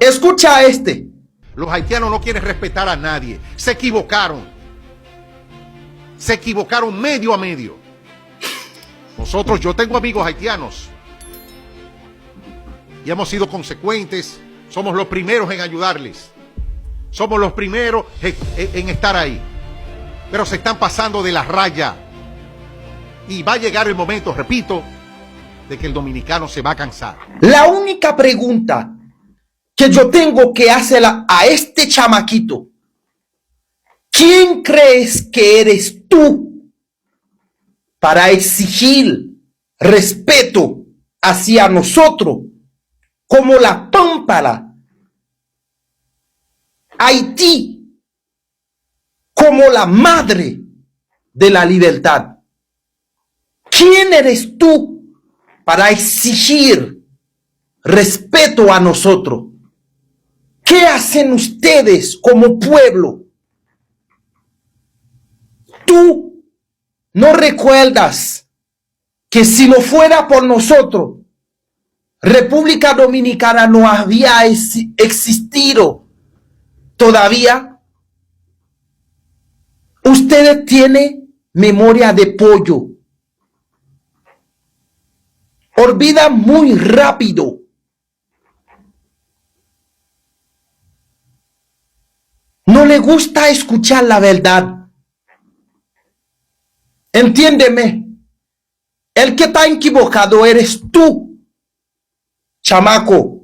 Escucha este. Los haitianos no quieren respetar a nadie. Se equivocaron. Se equivocaron medio a medio. Nosotros, yo tengo amigos haitianos. Y hemos sido consecuentes. Somos los primeros en ayudarles. Somos los primeros en estar ahí. Pero se están pasando de la raya. Y va a llegar el momento, repito, de que el dominicano se va a cansar. La única pregunta que yo tengo que hacerla a este chamaquito: ¿quién crees que eres tú para exigir respeto hacia nosotros como la pámpara, Haití como la madre de la libertad? ¿Quién eres tú para exigir respeto a nosotros? ¿Qué hacen ustedes como pueblo? Tú no recuerdas que si no fuera por nosotros, República Dominicana no había existido todavía. Ustedes tienen memoria de pollo. Olvida muy rápido. No le gusta escuchar la verdad. Entiéndeme. El que está equivocado eres tú, chamaco.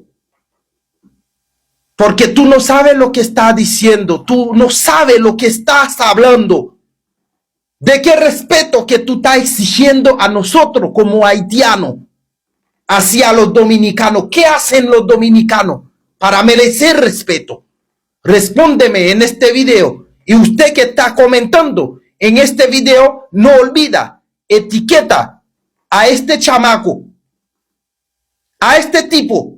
Porque tú no sabes lo que estás diciendo. Tú no sabes lo que estás hablando. ¿De qué respeto que tú estás exigiendo a nosotros como haitianos hacia los dominicanos? ¿Qué hacen los dominicanos para merecer respeto? Respóndeme en este video. Y usted que está comentando en este video, no olvida, etiqueta a este chamaco, a este tipo,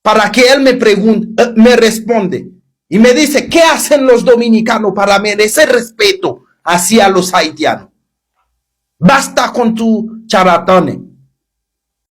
para que él me responde y me dice qué hacen los dominicanos para merecer respeto hacia los haitianos. Basta con tu charlatanes.